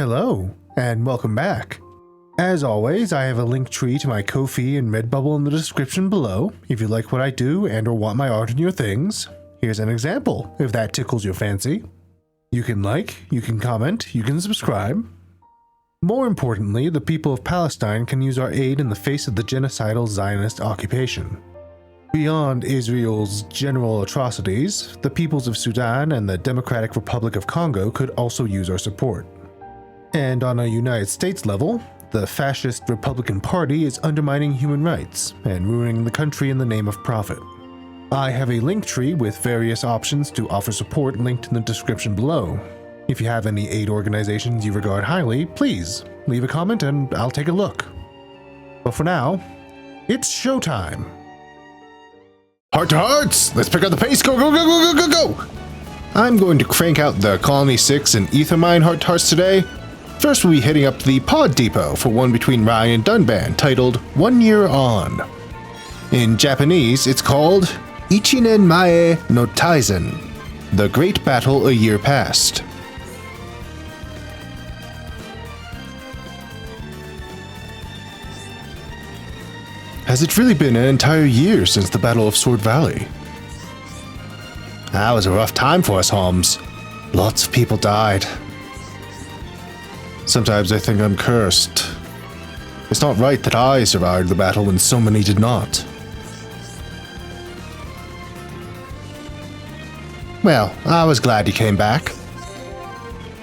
Hello, and welcome back. As always, I have a link tree to my Ko-fi and Redbubble in the description below if you like what I do and or want my art in your things. Here's an example, if that tickles your fancy. You can like, you can comment, you can subscribe. More importantly, the people of Palestine can use our aid in the face of the genocidal Zionist occupation. Beyond Israel's general atrocities, the peoples of Sudan and the Democratic Republic of Congo could also use our support. And on a United States level, the fascist Republican Party is undermining human rights and ruining the country in the name of profit. I have a link tree with various options to offer support linked in the description below. If you have any aid organizations you regard highly, please leave a comment and I'll take a look. But for now, it's showtime! Heart to hearts! Let's pick up the pace! Go, go, go, go, go, go, go! I'm going to crank out the Colony 6 and Ether Mine heart to hearts today. First we'll be heading up to the Pod Depot for one between Reyn and Dunban, titled 1 Year On. In Japanese, it's called Ichinen Mae no Taizen, The Great Battle a Year Past. Has it really been an entire year since the Battle of Sword Valley? That was a rough time for us, Holmes. Lots of people died. Sometimes I think I'm cursed. It's not right that I survived the battle when so many did not. Well, I was glad you came back.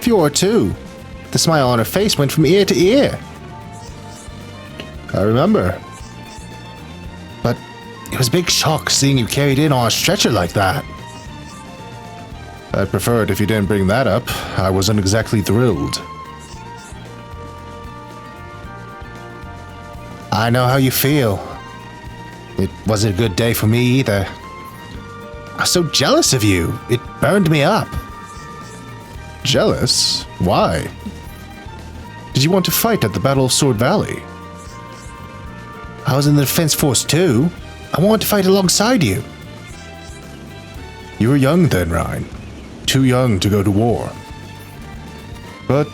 Fiora too. The smile on her face went from ear to ear. I remember. But it was a big shock seeing you carried in on a stretcher like that. I'd prefer it if you didn't bring that up. I wasn't exactly thrilled. I know how you feel. It wasn't a good day for me either. I was so jealous of you. It burned me up. Jealous? Why? Did you want to fight at the Battle of Sword Valley? I was in the defense force too. I wanted to fight alongside you. You were young then, Reyn. Too young to go to war. But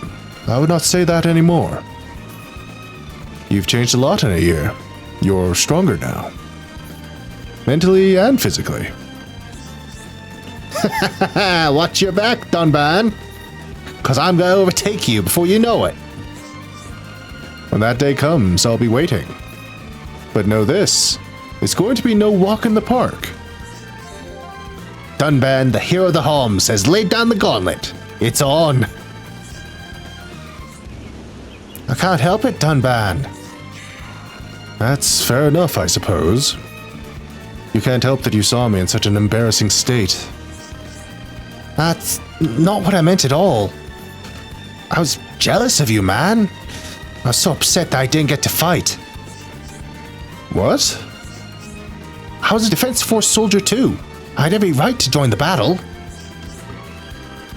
I would not say that anymore. You've changed a lot in a year. You're stronger now. Mentally and physically. Watch your back, Dunban. 'Cause I'm gonna overtake you before you know it. When that day comes, I'll be waiting. But know this, it's going to be no walk in the park. Dunban, the hero of the Holmes, has laid down the gauntlet. It's on. I can't help it, Dunban. That's fair enough, I suppose. You can't help that you saw me in such an embarrassing state. That's not what I meant at all. I was jealous of you, man. I was so upset that I didn't get to fight. What? I was a Defense Force soldier too. I had every right to join the battle.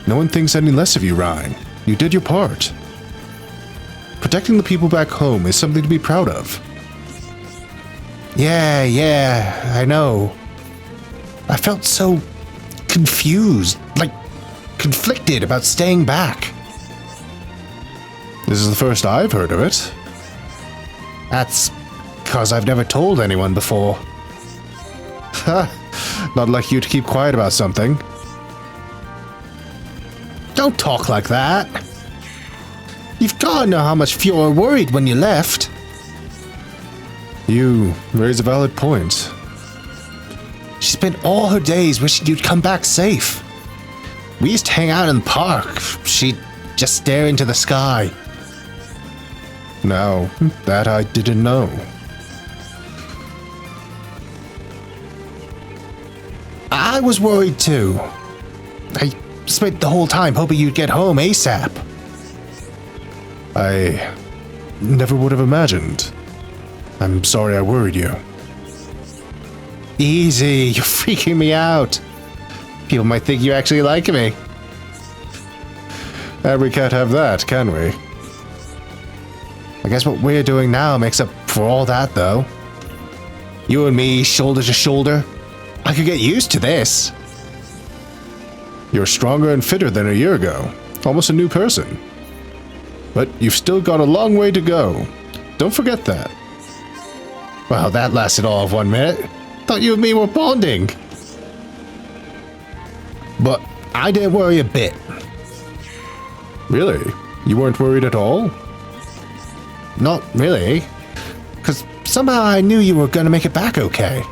No one thinks any less of you, Reyn. You did your part. Protecting the people back home is something to be proud of. Yeah, I know. I felt so confused, like conflicted about staying back. This is the first I've heard of it. That's because I've never told anyone before. Not like you to keep quiet about something. Don't talk like that. You've got to know how much Fiora worried when you left. You raise a valid point. She spent all her days wishing you'd come back safe. We used to hang out in the park. She'd just stare into the sky. Now, that I didn't know. I was worried too. I spent the whole time hoping you'd get home ASAP. I never would have imagined. I'm sorry I worried you. Easy, you're freaking me out. People might think you actually like me. We can't have that, can we? I guess what we're doing now makes up for all that, though. You and me, shoulder to shoulder. I could get used to this. You're stronger and fitter than a year ago. Almost a new person. But you've still got a long way to go. Don't forget that. Wow, that lasted all of 1 minute. Thought you and me were bonding. But I didn't worry a bit. Really? You weren't worried at all? Not really. Because somehow I knew you were going to make it back okay.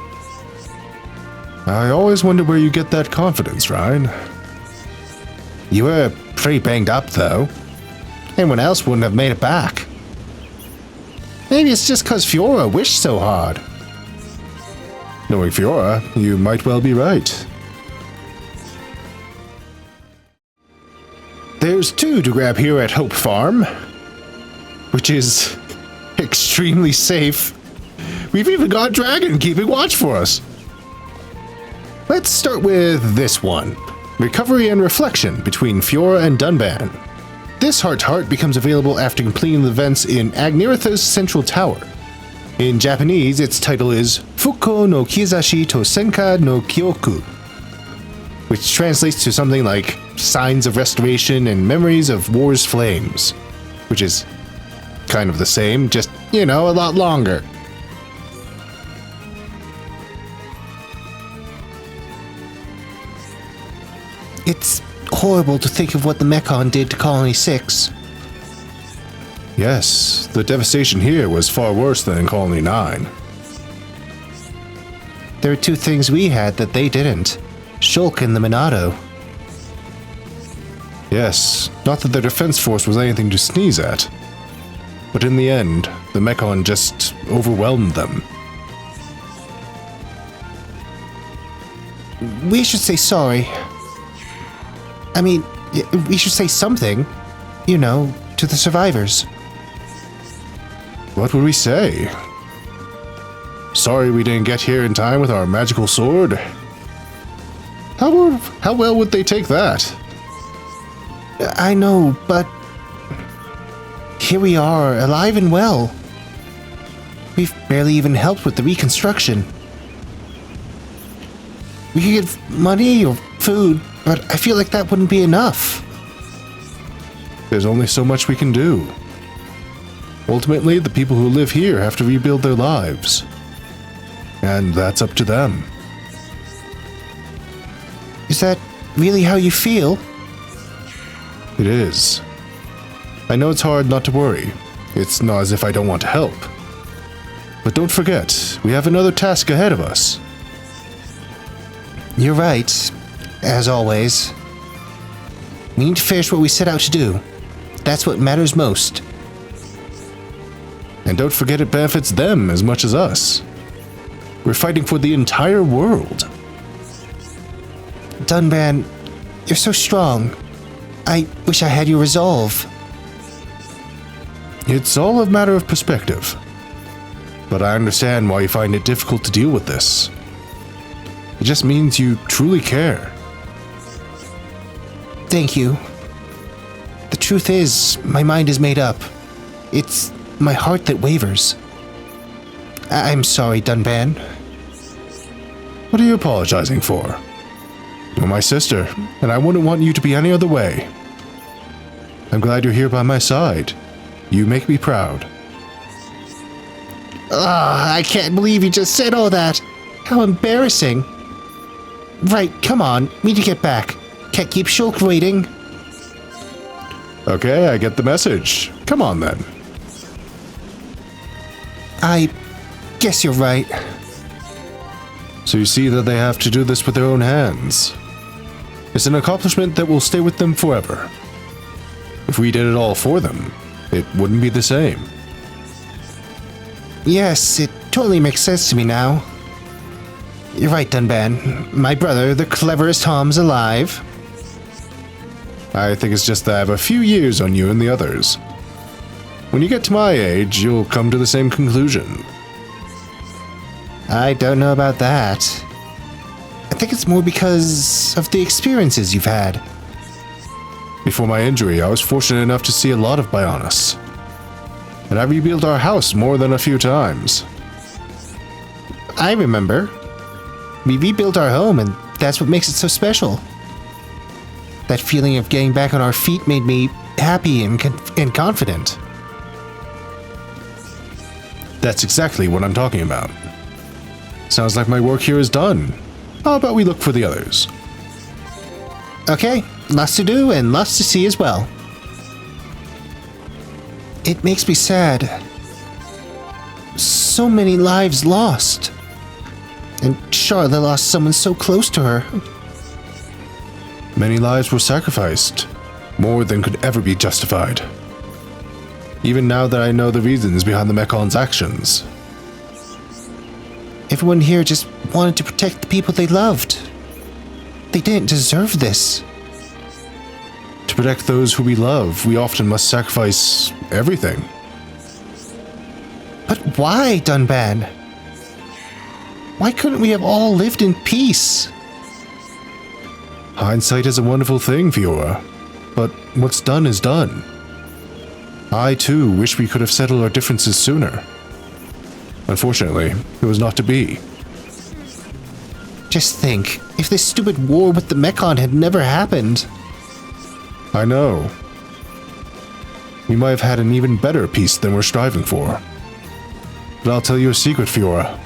I always wonder where you get that confidence, Ryan. You were pretty banged up, though. Anyone else wouldn't have made it back. Maybe it's just because Fiora wished so hard. Knowing Fiora, you might well be right. There's 2 to grab here at Hope Farm, which is extremely safe. We've even got a dragon keeping watch for us. Let's start with this one. Recovery and Reflection between Fiora and Dunban. This heart-to-heart becomes available after completing the events in Agniratha's Central Tower. In Japanese, its title is Fuko no Kizashi to Senka no Kyoku, which translates to something like Signs of Restoration and Memories of War's Flames, which is kind of the same, just, you know, a lot longer. It's horrible to think of what the Mekon did to Colony 6. Yes, the devastation here was far worse than in Colony 9. There are 2 things we had that they didn't. Shulk and the Monado. Yes, not that their defense force was anything to sneeze at. But in the end, the Mekon just overwhelmed them. We should say sorry. I mean, we should say something, you know, to the survivors. What would we say? Sorry we didn't get here in time with our magical sword? How well would they take that? I know, but here we are, alive and well. We've barely even helped with the reconstruction. We could give money or food, but I feel like that wouldn't be enough. There's only so much we can do. Ultimately, the people who live here have to rebuild their lives. And that's up to them. Is that really how you feel? It is. I know it's hard not to worry. It's not as if I don't want to help. But don't forget, we have another task ahead of us. You're right, as always. We need to finish what we set out to do. That's what matters most. And don't forget it benefits them as much as us. We're fighting for the entire world. Dunban, you're so strong. I wish I had your resolve. It's all a matter of perspective. But I understand why you find it difficult to deal with this. It just means you truly care. Thank you. The truth is, my mind is made up. It's my heart that wavers. I'm sorry, Dunban. What are you apologizing for? You're my sister, and I wouldn't want you to be any other way. I'm glad you're here by my side. You make me proud. I can't believe you just said all that. How embarrassing. Right, come on, we need to get back. Can't keep Shulk waiting. Okay, I get the message. Come on then. I guess you're right. So you see that they have to do this with their own hands. It's an accomplishment that will stay with them forever. If we did it all for them, it wouldn't be the same. Yes, it totally makes sense to me now. You're right, Dunban. My brother, the cleverest Homs alive. I think it's just that I have a few years on you and the others. When you get to my age, you'll come to the same conclusion. I don't know about that. I think it's more because of the experiences you've had. Before my injury, I was fortunate enough to see a lot of Bionis. And I rebuilt our house more than a few times. I remember. We rebuilt our home, and that's what makes it so special. That feeling of getting back on our feet made me happy and confident. That's exactly what I'm talking about. Sounds like my work here is done. How about we look for the others? Okay, lots to do and lots to see as well. It makes me sad. So many lives lost. And Sharla lost someone so close to her. Many lives were sacrificed. More than could ever be justified. Even now that I know the reasons behind the Mekon's actions. Everyone here just wanted to protect the people they loved. They didn't deserve this. To protect those who we love, we often must sacrifice everything. But why, Dunban? Why couldn't we have all lived in peace? Hindsight is a wonderful thing, Fiora. But what's done is done. I, too, wish we could have settled our differences sooner. Unfortunately, it was not to be. Just think, if this stupid war with the Mekon had never happened. I know. We might have had an even better peace than we're striving for. But I'll tell you a secret, Fiora.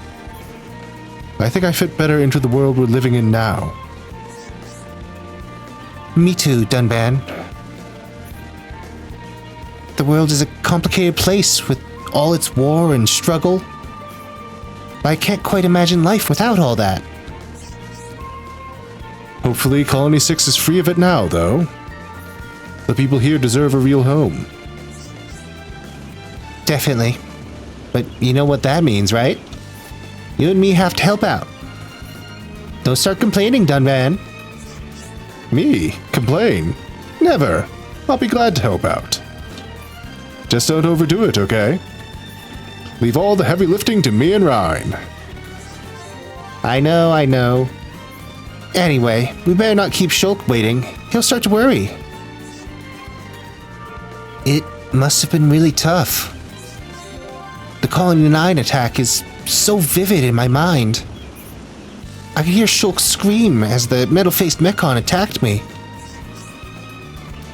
I think I fit better into the world we're living in now. Me too, Dunban. The world is a complicated place with all its war and struggle. I can't quite imagine life without all that. Hopefully Colony 6 is free of it now, though. The people here deserve a real home. Definitely. But you know what that means, right? You and me have to help out. Don't start complaining, Dunban. Me? Complain? Never. I'll be glad to help out. Just don't overdo it, okay? Leave all the heavy lifting to me and Reyn. I know. Anyway, we better not keep Shulk waiting. He'll start to worry. It must have been really tough. The Colony 9 attack is so vivid in my mind. I could hear Shulk scream as the metal-faced Mekon attacked me.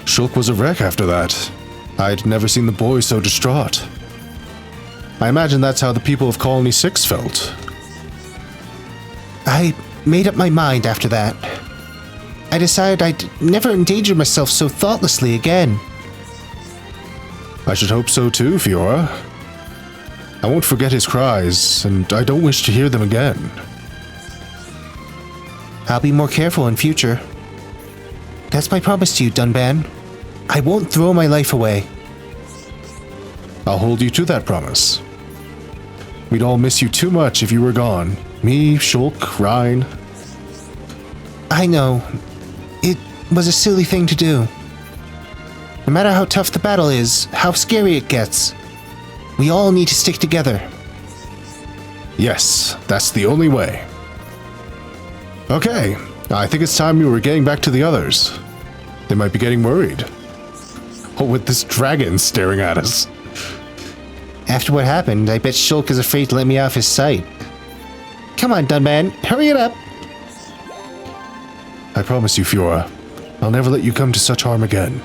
Shulk was a wreck after that. I'd never seen the boy so distraught. I imagine that's how the people of Colony 6 felt. I made up my mind after that. I decided I'd never endanger myself so thoughtlessly again. I should hope so too, Fiora. I won't forget his cries, and I don't wish to hear them again. I'll be more careful in future. That's my promise to you, Dunban. I won't throw my life away. I'll hold you to that promise. We'd all miss you too much if you were gone. Me, Shulk, Reyn. I know. It was a silly thing to do. No matter how tough the battle is, how scary it gets, we all need to stick together. Yes, that's the only way. Okay, I think it's time we were getting back to the others. They might be getting worried. Oh, with this dragon staring at us. After what happened, I bet Shulk is afraid to let me out of his sight. Come on, Dunban, hurry it up! I promise you, Fiora, I'll never let you come to such harm again.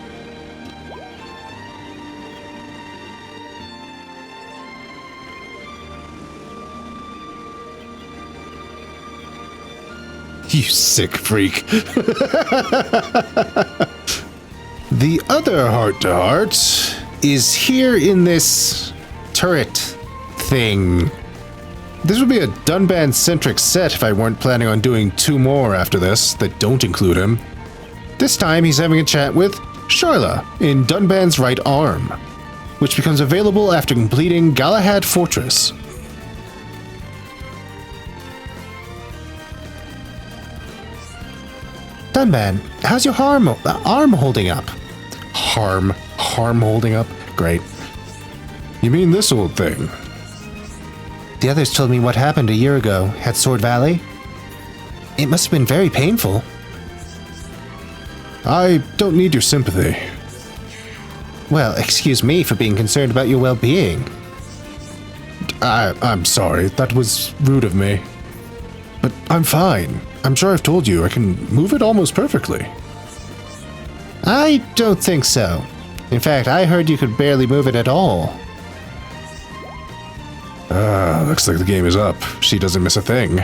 You sick freak. The other heart-to-heart is here in this turret thing. This would be a Dunban-centric set if I weren't planning on doing 2 more after this that don't include him. This time he's having a chat with Sharla in Dunban's right arm, which becomes available after completing Galahad Fortress. Dunban, how's your arm holding up? Harm holding up? Great. You mean this old thing? The others told me what happened a year ago at Sword Valley. It must have been very painful. I don't need your sympathy. Well, excuse me for being concerned about your well-being. I'm sorry, that was rude of me. But I'm fine. I'm sure I've told you I can move it almost perfectly. I don't think so. In fact, I heard you could barely move it at all. Looks like the game is up. She doesn't miss a thing.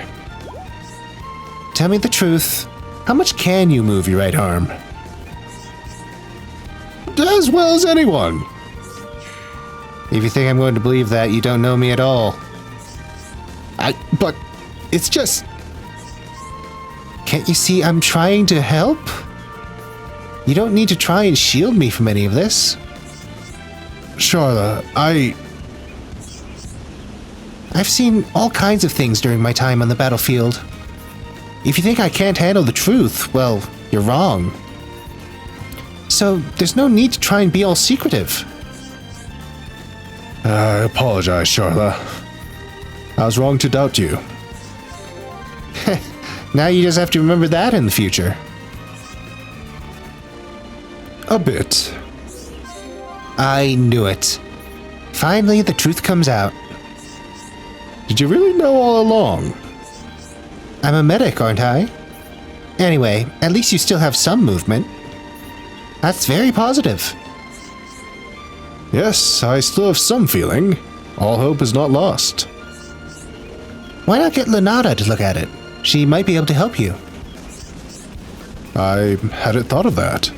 Tell me the truth. How much can you move your right arm? As well as anyone. If you think I'm going to believe that, you don't know me at all. But it's just... Can't you see I'm trying to help? You don't need to try and shield me from any of this. Sharla, I've seen all kinds of things during my time on the battlefield. If you think I can't handle the truth, well, you're wrong. So, there's no need to try and be all secretive. I apologize, Sharla. I was wrong to doubt you. Now you just have to remember that in the future. A bit. I knew it. Finally, the truth comes out. Did you really know all along? I'm a medic, aren't I? Anyway, at least you still have some movement. That's very positive. Yes, I still have some feeling. All hope is not lost. Why not get Lenata to look at it? She might be able to help you. I hadn't thought of that.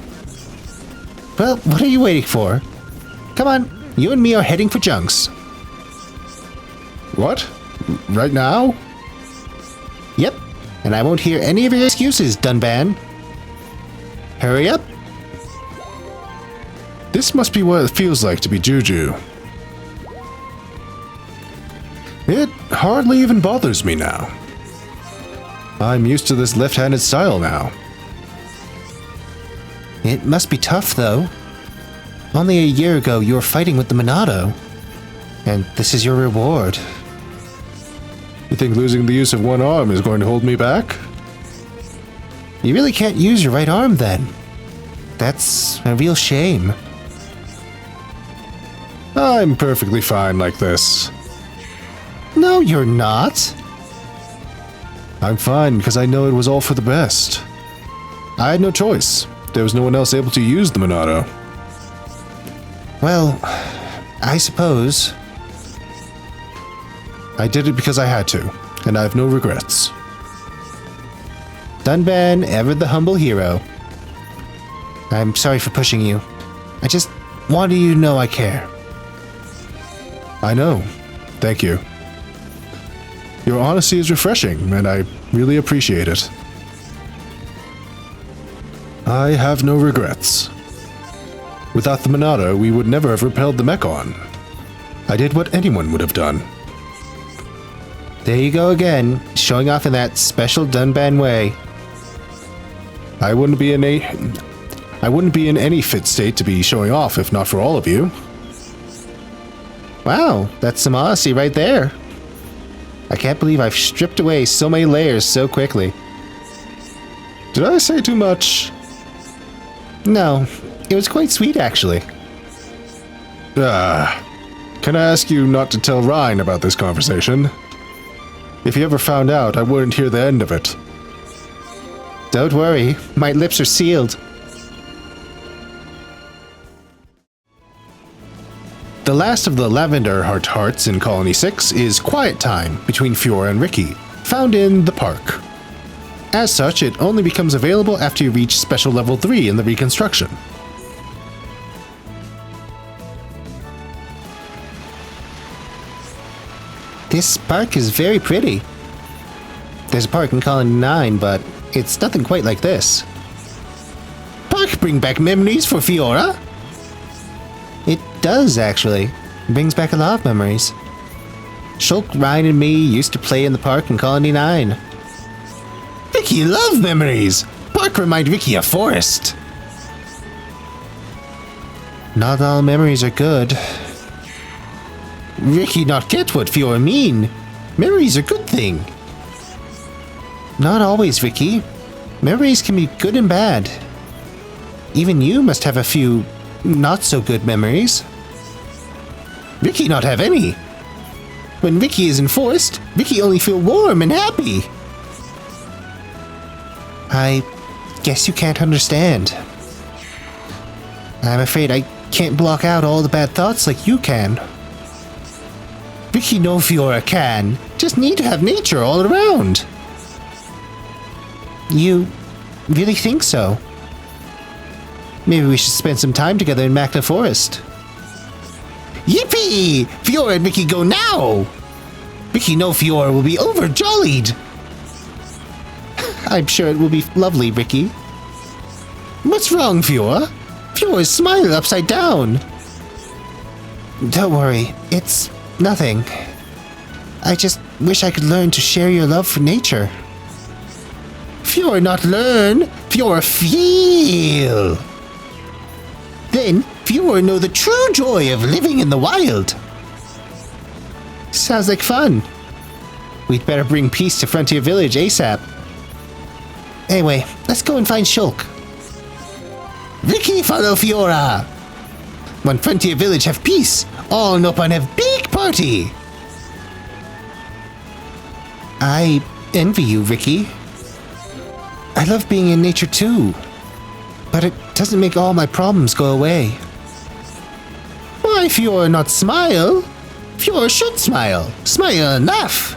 Well, what are you waiting for? Come on, you and me are heading for Junks. What? Right now? Yep, and I won't hear any of your excuses, Dunban. Hurry up. This must be what it feels like to be Juju. It hardly even bothers me now. I'm used to this left-handed style now. It must be tough, though. Only a year ago, you were fighting with the Monado. And this is your reward. You think losing the use of one arm is going to hold me back? You really can't use your right arm, then. That's a real shame. I'm perfectly fine like this. No, you're not. I'm fine because I know it was all for the best. I had no choice. There was no one else able to use the Monado. Well, I suppose. I did it because I had to, and I have no regrets. Dunban, ever the humble hero. I'm sorry for pushing you. I just wanted you to know I care. I know. Thank you. Your honesty is refreshing, and I really appreciate it. I have no regrets. Without the Monado, we would never have repelled the Mechon. I did what anyone would have done. There you go again, showing off in that special Dunban way. I wouldn't be in any fit state to be showing off if not for all of you. Wow, that's some honesty right there. I can't believe I've stripped away so many layers so quickly. Did I say too much? No, it was quite sweet actually. Can I ask you not to tell Reyn about this conversation? If he ever found out, I wouldn't hear the end of it. Don't worry, my lips are sealed. The last of the Lavender Heart Hearts in Colony 6 is Quiet Time between Fiora and Riki, found in the park. As such, it only becomes available after you reach Special Level 3 in the Reconstruction. This park is very pretty. There's a park in Colony 9, but it's nothing quite like this. Park bring back memories for Fiora? It does, actually. It brings back a lot of memories. Shulk, Reyn, and me used to play in the park in Colony 9. Riki love memories. Park remind Riki of forest. Not all memories are good. Riki not get what Fiora mean. Memories are good thing. Not always, Riki. Memories can be good and bad. Even you must have a few not-so-good memories. Riki not have any. When Riki is in forest, Riki only feel warm and happy. I guess you can't understand. I'm afraid I can't block out all the bad thoughts like you can. Riki no Fiora can. Just need to have nature all around. You really think so? Maybe we should spend some time together in Magna Forest. Yippee! Fiora and Riki go now! Riki no Fiora will be overjollied. I'm sure it will be lovely, Riki. What's wrong, Fiora? Fiora is smiling upside down. Don't worry, it's nothing. I just wish I could learn to share your love for nature. Fiora not learn, Fiora feel. Then Fiora know the true joy of living in the wild. Sounds like fun. We'd better bring peace to Frontier Village ASAP. Anyway, let's go and find Shulk. Riki follow Fiora. When Frontier Village have peace, all Nopan have big party. I envy you, Riki. I love being in nature too, but it doesn't make all my problems go away. Why Fiora not smile? Fiora should smile. Smile enough.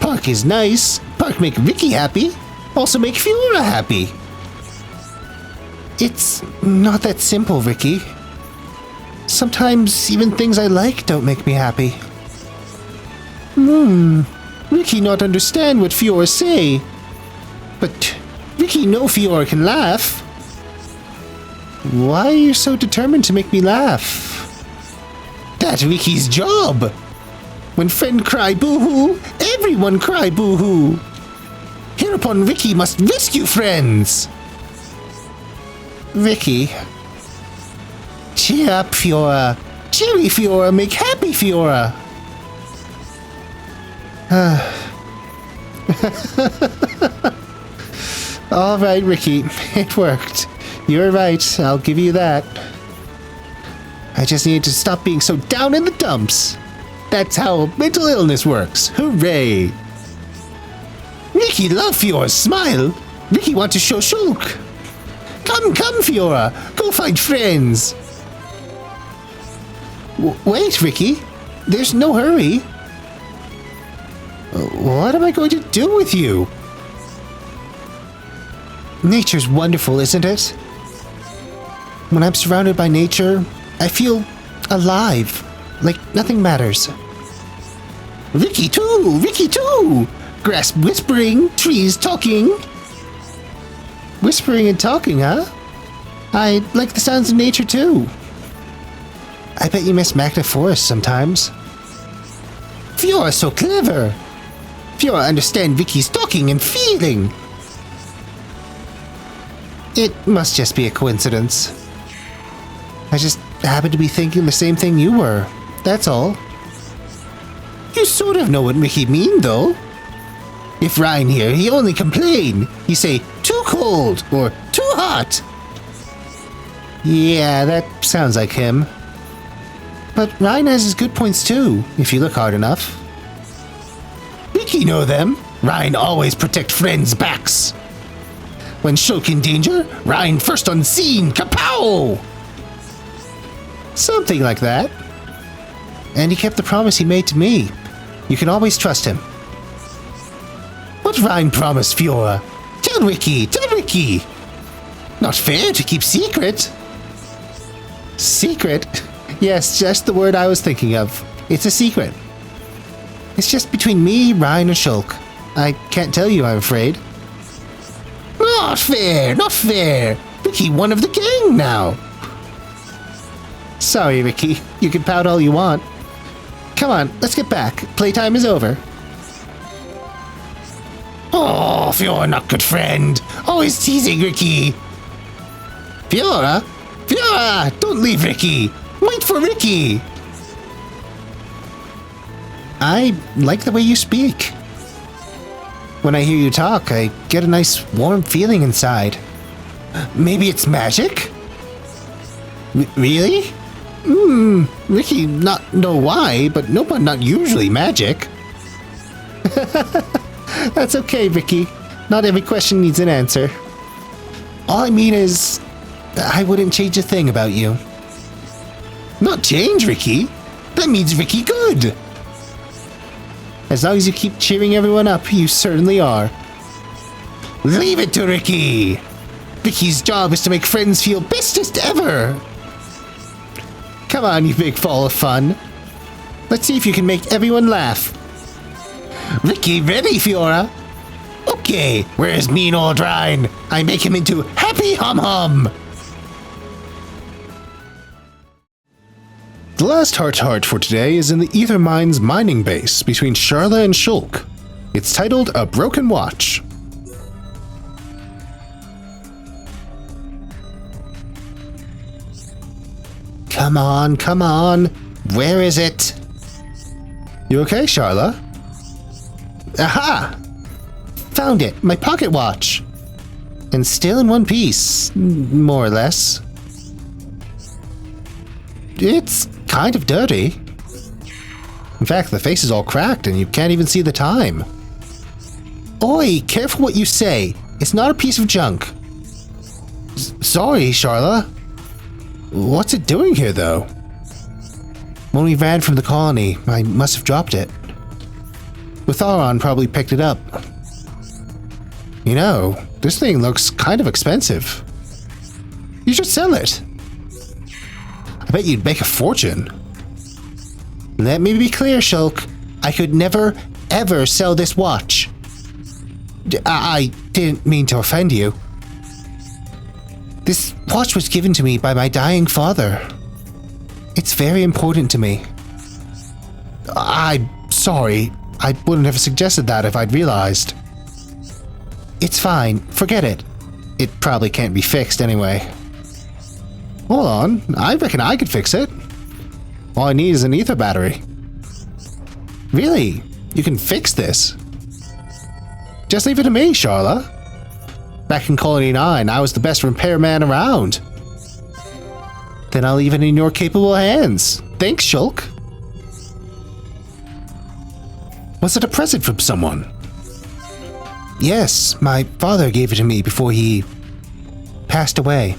Park is nice. Park make Riki happy. Also make Fiora happy. It's not that simple, Riki. Sometimes even things I like don't make me happy. Riki not understand what Fiora say. But Riki know Fiora can laugh. Why are you so determined to make me laugh? That's Riki's job. When friend cry boo-hoo, everyone cry boo-hoo. Hereupon Riki must rescue friends. Riki. Cheer up, Fiora. Cheery Fiora make happy Fiora. All right, Riki. It worked. You're right. I'll give you that. I just need to stop being so down in the dumps. That's how mental illness works. Hooray! Riki love Fiora's smile. Riki want to show Shulk. Come, Fiora. Go find friends. Wait, Riki. There's no hurry. What am I going to do with you? Nature's wonderful, isn't it? When I'm surrounded by nature, I feel alive, like nothing matters. Riki too! Grass whispering, trees talking. Whispering and talking, huh? I like the sounds of nature too. I bet you miss Magna Forest sometimes. Fiora's so clever. Fiora understand Riki's talking and feeling. It must just be a coincidence. I just happened to be thinking the same thing you were. That's all. You sort of know what Riki mean, though. If Reyn here, he only complain. He say, too cold or too hot. Yeah, that sounds like him. But Reyn has his good points too, if you look hard enough. Riki know them. Reyn always protect friends' backs. When Shulk in danger, Reyn first on scene, kapow! Something like that. And he kept the promise he made to me. You can always trust him. What Reyn promised, Fiora? Tell Riki! Not fair to keep secret. Secret? Yes, just the word I was thinking of. It's a secret. It's just between me, Reyn, and Shulk. I can't tell you, I'm afraid. Not fair! Riki one of the gang now. Sorry, Riki. You can pout all you want. Come on, let's get back. Playtime is over. Oh, Fiora not good friend. Always teasing Riki. Fiora, don't leave Riki. Wait for Riki. I like the way you speak. When I hear you talk, I get a nice warm feeling inside. Maybe it's magic? Really? Riki not know why, but Nopan not usually magic. That's okay, Riki. Not every question needs an answer. All I mean is, I wouldn't change a thing about you. Not change, Riki. That means Riki good. As long as you keep cheering everyone up, you certainly are. Leave it to Riki. Riki's job is to make friends feel bestest ever. Come on, you big ball of fun. Let's see if you can make everyone laugh. Riki ready, Fiora? Okay, where's mean old Reyn? I make him into Happy Hum Hum. The last heart-to-heart for today is in the Ether Mines mining base between Sharla and Shulk. It's titled A Broken Watch. Come on, come on. Where is it? You okay, Sharla? Aha! Found it, my pocket watch. And still in one piece, more or less. It's kind of dirty. In fact, the face is all cracked and you can't even see the time. Oi, careful what you say. It's not a piece of junk. Sorry, Sharla. What's it doing here, though? When we ran from the colony, I must have dropped it. Witharon probably picked it up. You know, this thing looks kind of expensive. You should sell it. I bet you'd make a fortune. Let me be clear, Shulk. I could never, ever sell this watch. I didn't mean to offend you. This watch was given to me by my dying father. It's very important to me. I'm sorry. I wouldn't have suggested that if I'd realized. It's fine. Forget it. It probably can't be fixed anyway. Hold on. I reckon I could fix it. All I need is an ether battery. Really? You can fix this? Just leave it to me, Sharla. Back in Colony 9, I was the best repairman around. Then I'll leave it in your capable hands. Thanks, Shulk. Was it a present from someone? Yes, my father gave it to me before he passed away.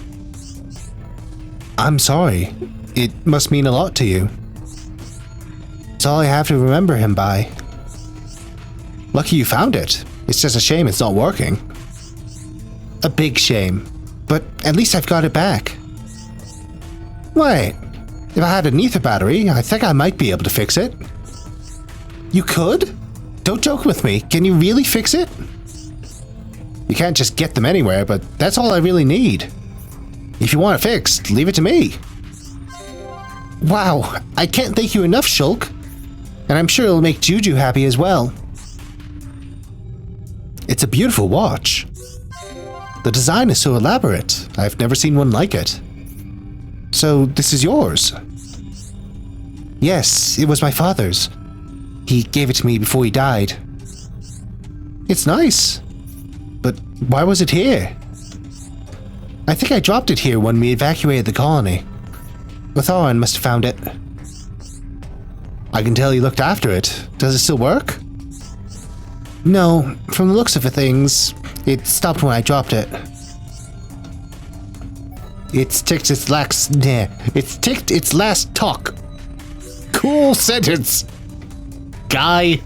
I'm sorry. It must mean a lot to you. It's all I have to remember him by. Lucky you found it. It's just a shame it's not working. A big shame. But at least I've got it back. Wait. If I had an ether battery, I think I might be able to fix it. You could? Don't joke with me. Can you really fix it? You can't just get them anywhere, but that's all I really need. If you want it fixed, leave it to me. Wow, I can't thank you enough, Shulk. And I'm sure it'll make Juju happy as well. It's a beautiful watch. The design is so elaborate. I've never seen one like it. So this is yours? Yes, it was my father's. He gave it to me before he died. It's nice. But why was it here? I think I dropped it here when we evacuated the colony. Witharon must have found it. I can tell you looked after it. Does it still work? No, from the looks of things, it stopped when I dropped it. It's ticked its last talk. Cool sentence, guy.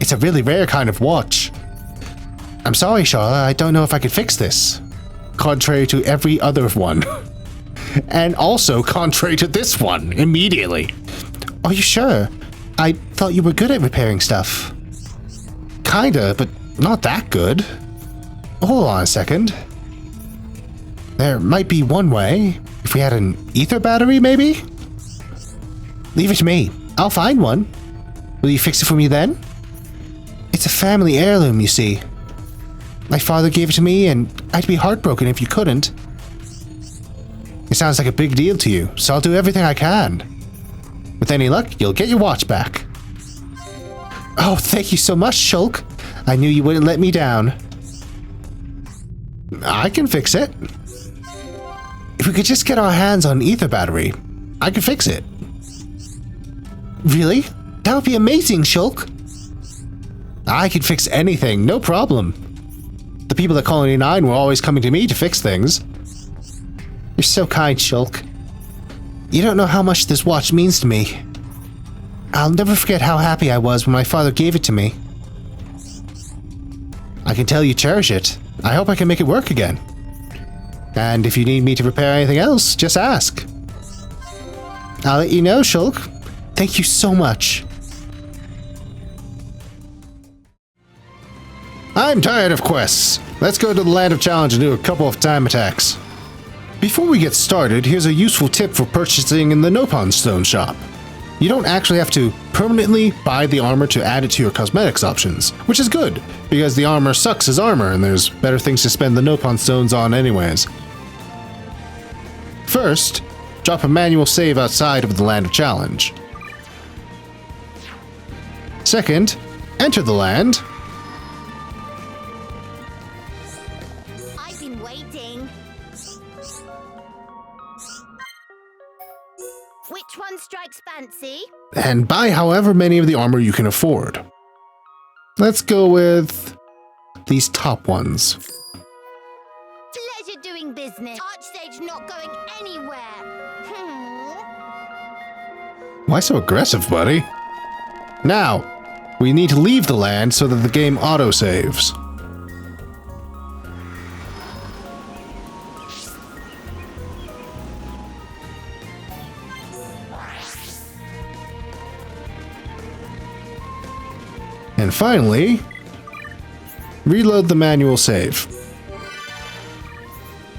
It's a really rare kind of watch. I'm sorry, Sharla, I don't know if I could fix this. Contrary to every other one. And also contrary to this one, immediately. Are you sure? I thought you were good at repairing stuff. Kinda, but not that good. Hold on a second. There might be one way. If we had an ether battery, maybe? Leave it to me. I'll find one. Will you fix it for me then? It's a family heirloom, you see. My father gave it to me, and I'd be heartbroken if you couldn't. It sounds like a big deal to you, so I'll do everything I can. With any luck, you'll get your watch back. Oh, thank you so much, Shulk. I knew you wouldn't let me down. I can fix it. If we could just get our hands on an ether battery, I could fix it. Really? That would be amazing, Shulk. I could fix anything, no problem. The people at Colony 9 were always coming to me to fix things. You're so kind, Shulk. You don't know how much this watch means to me. I'll never forget how happy I was when my father gave it to me. I can tell you cherish it. I hope I can make it work again. And if you need me to repair anything else, just ask. I'll let you know, Shulk. Thank you so much. I'm tired of quests. Let's go to the Land of Challenge and do a couple of time attacks. Before we get started, here's a useful tip for purchasing in the Nopon Stone shop. You don't actually have to permanently buy the armor to add it to your cosmetics options, which is good, because the armor sucks as armor and there's better things to spend the Nopon Stones on anyways. First, drop a manual save outside of the Land of Challenge. Second, enter the land. I've been waiting. Which one strikes fancy? And buy however many of the armor you can afford. Let's go with these top ones. Pleasure doing business. Arch stage not going anywhere. Why so aggressive, buddy? Now, we need to leave the land so that the game autosaves. And finally, reload the manual save.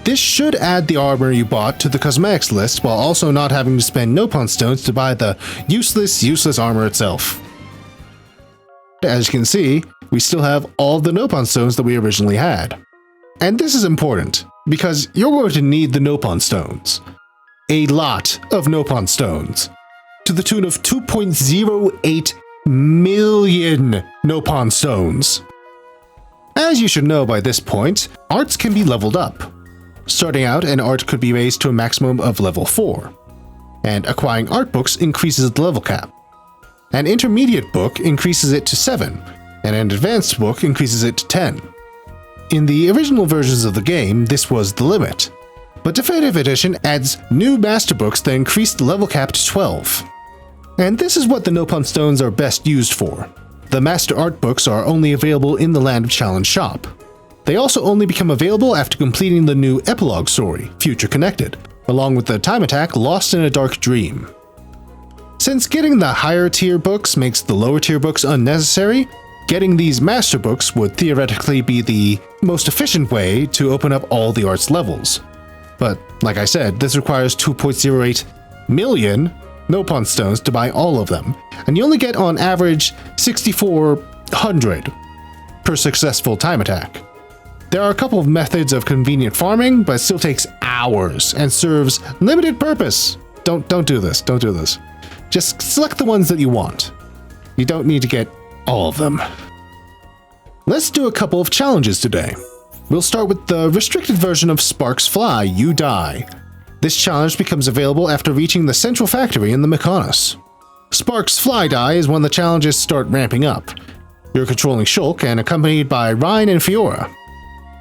This should add the armor you bought to the cosmetics list while also not having to spend Nopon stones to buy the useless armor itself. As you can see, we still have all the Nopon stones that we originally had. And this is important, because you're going to need the Nopon stones. A lot of Nopon stones. To the tune of 2.08 million Nopon stones. As you should know by this point, arts can be leveled up. Starting out, an art could be raised to a maximum of level 4, and acquiring art books increases the level cap. An intermediate book increases it to 7, and an advanced book increases it to 10. In the original versions of the game, this was the limit, but Definitive Edition adds new master books that increase the level cap to 12. And this is what the Nopon stones are best used for. The master art books are only available in the Land of Challenge shop. They also only become available after completing the new epilogue story, Future Connected, along with the time attack Lost in a Dark Dream. Since getting the higher tier books makes the lower tier books unnecessary, getting these master books would theoretically be the most efficient way to open up all the arts levels. But like I said, this requires 2.08 million Nopon stones to buy all of them, and you only get on average 6,400 per successful time attack. There are a couple of methods of convenient farming, but it still takes hours and serves limited purpose. Don't do this. Don't do this. Just select the ones that you want. You don't need to get all of them. Let's do a couple of challenges today. We'll start with the restricted version of Sparks Fly, You Die. This challenge becomes available after reaching the central factory in the Mykonos. Sparks Fly Die is when the challenges start ramping up. You're controlling Shulk and accompanied by Reyn and Fiora.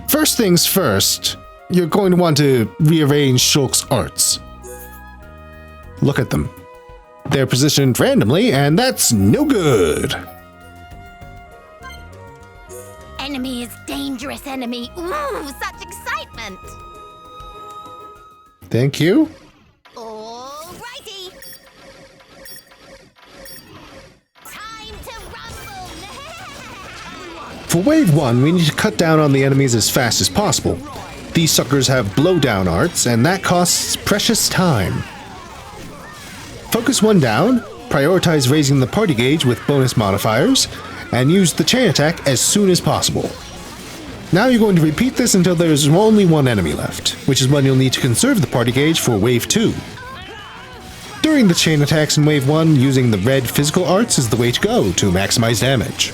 First things first, you're going to want to rearrange Shulk's arts. Look at them. They're positioned randomly, and that's no good. Enemy is dangerous enemy. Ooh, such excitement. Thank you. Alrighty. Time to rumble. For wave 1, we need to cut down on the enemies as fast as possible. These suckers have blowdown arts, and that costs precious time. Focus one down, prioritize raising the party gauge with bonus modifiers, and use the chain attack as soon as possible. Now you're going to repeat this until there's only one enemy left, which is when you'll need to conserve the party gauge for wave 2. During the chain attacks in wave 1, using the red physical arts is the way to go to maximize damage.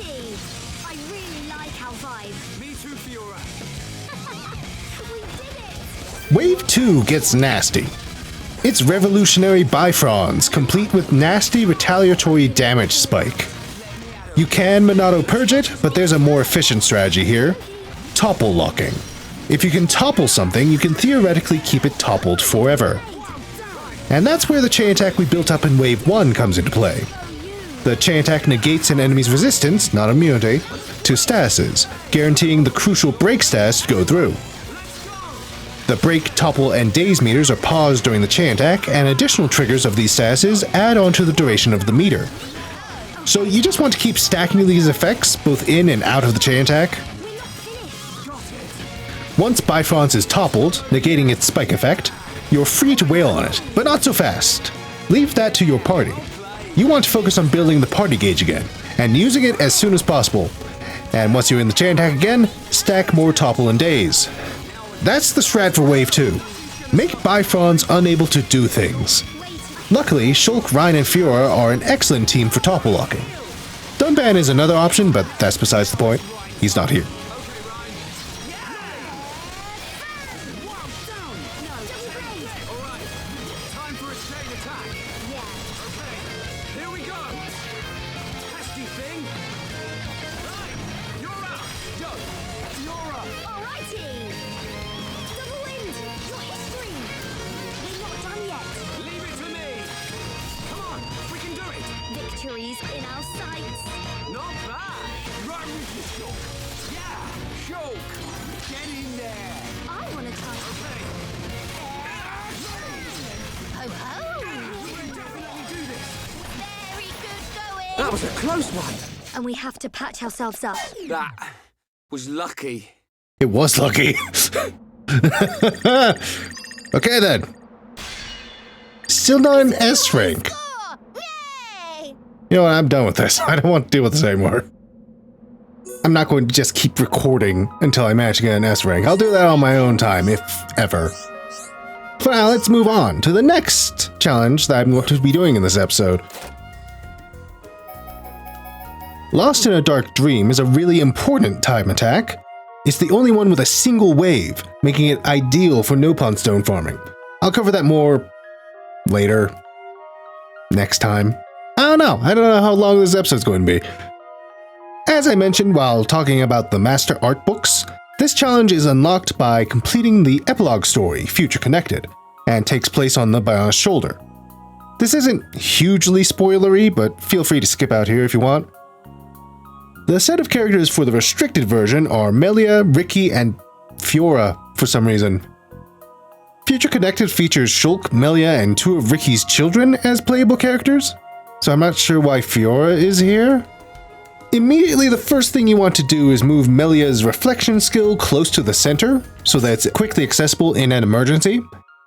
Alrighty. I really like our vibe. Me too, Fiora. We did it. Wave 2 gets nasty. It's revolutionary Bifrons, complete with nasty retaliatory damage spike. You can Monado purge it, but there's a more efficient strategy here. Topple locking. If you can topple something, you can theoretically keep it toppled forever. And that's where the chain attack we built up in Wave 1 comes into play. The chain attack negates an enemy's resistance, not immunity, to statuses, guaranteeing the crucial break status to go through. The break, topple, and daze meters are paused during the chain attack, and additional triggers of these statuses add on to the duration of the meter. So you just want to keep stacking these effects, both in and out of the chain attack. Once Bifrons is toppled, negating its spike effect, you're free to wail on it, but not so fast. Leave that to your party. You want to focus on building the party gauge again, and using it as soon as possible. And once you're in the chain attack again, stack more topple and daze. That's the strat for Wave 2. Make Bifrons unable to do things. Luckily, Shulk, Ryn, and Fiora are an excellent team for topple locking. Dunban is another option, but that's besides the point. He's not here. Time for a chain attack. Okay, here we go. Testy thing. Right, you're up. Yo, Fiora. Alrighty. Double wind. Your history. We're not done yet. Leave it to me. Come on, we can do it. Victories in our sights. Not bad. Right with you, Shulk. Yeah, Shulk. Get in there. I want to touch. Okay. Ho ho. We can definitely do this. Very good going. That was a close one. And we have to patch ourselves up. That was lucky. It was lucky. Okay then. Still not an S rank. Oh, yay! You know what, I'm done with this. I don't want to deal with this anymore. I'm not going to just keep recording until I manage to get an S rank. I'll do that on my own time, if ever. For now, let's move on to the next challenge that I'm going to be doing in this episode. Lost in a Dark Dream is a really important time attack. It's the only one with a single wave, making it ideal for no-pun stone farming. I'll cover that more later. Next time. I don't know how long this episode's going to be. As I mentioned while talking about the Master Art books, this challenge is unlocked by completing the epilogue story, Future Connected, and takes place on the Bionis shoulder. This isn't hugely spoilery, but feel free to skip out here if you want. The set of characters for the restricted version are Melia, Riki, and Fiora for some reason. Future Connected features Shulk, Melia, and 2 of Riki's children as playable characters, so I'm not sure why Fiora is here. Immediately, the first thing you want to do is move Melia's reflection skill close to the center, so that it's quickly accessible in an emergency.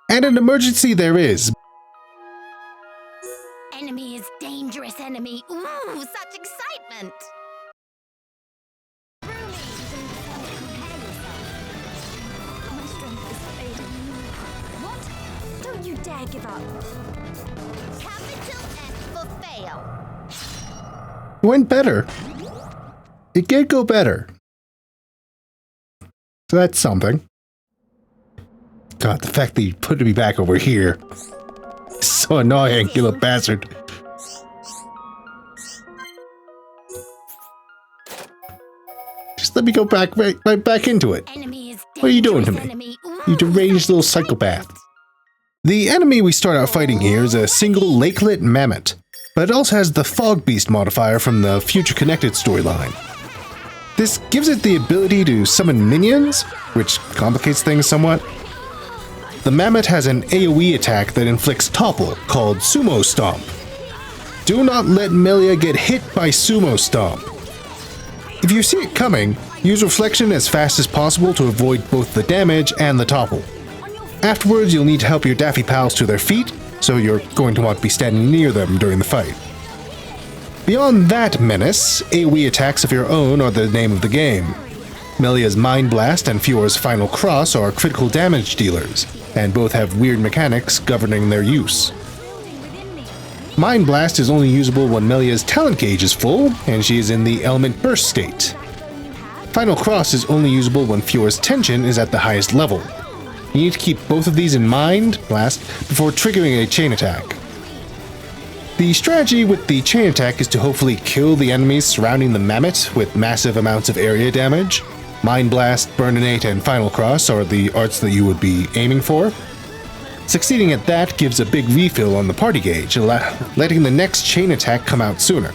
And an emergency there is. Enemy is dangerous enemy. Ooh, such excitement. My strength is fading. What? Don't you dare give up. Capital F for fail. It went better. It did go better. So that's something. God, the fact that you put me back over here is so annoying, you little bastard. Just let me go back right back into it. Enemy is What are you doing to dangerous me? enemy. Ooh, You deranged such little excitement. psychopath. The enemy we start out fighting here is a single lakelet mammoth, but it also has the Fog Beast modifier from the Future Connected storyline. This gives it the ability to summon minions, which complicates things somewhat. The mammoth has an AoE attack that inflicts topple, called Sumo Stomp. Do not let Melia get hit by Sumo Stomp. If you see it coming, use Reflection as fast as possible to avoid both the damage and the topple. Afterwards, you'll need to help your Daffy pals to their feet, so you're going to want to be standing near them during the fight. Beyond that menace, AoE attacks of your own are the name of the game. Melia's Mind Blast and Fiora's Final Cross are critical damage dealers, and both have weird mechanics governing their use. Mind Blast is only usable when Melia's talent gauge is full, and she is in the element burst state. Final Cross is only usable when Fiora's tension is at the highest level. You need to keep both of these in Mind Blast before triggering a chain attack. The strategy with the chain attack is to hopefully kill the enemies surrounding the mammoth with massive amounts of area damage. Mind Blast, Burninate, and Final Cross are the arts that you would be aiming for. Succeeding at that gives a big refill on the party gauge, letting the next chain attack come out sooner.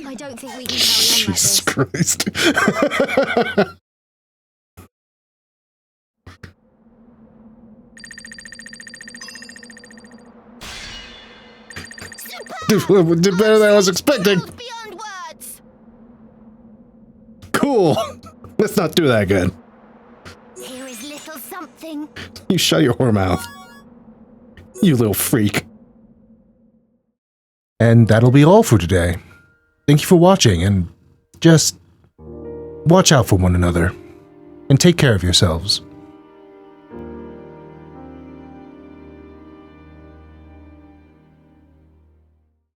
I don't think we can carry on Jesus like Christ. Did better than I was expecting. beyond words. Cool. Let's not do that again. Here is little something. You shut your whore mouth. You little freak. And that'll be all for today. Thank you for watching, and just watch out for one another, and take care of yourselves.